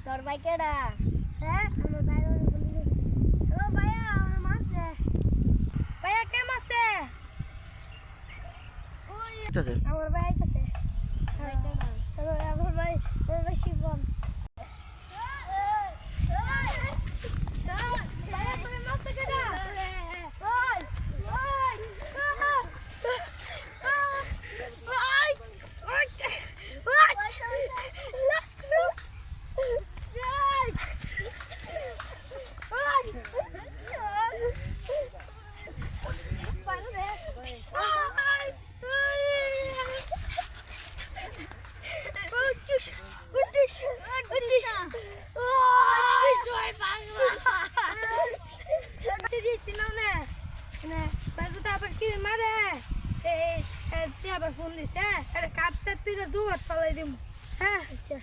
তোর ভাই কেডা? ভাইয়া কেমন আছে? আমার ভাই আছে। আমার ভাই শিবম। আবার ফোন দিছে, কাটতে তুই দুবার পালাই দিব। হ্যাঁ আচ্ছা।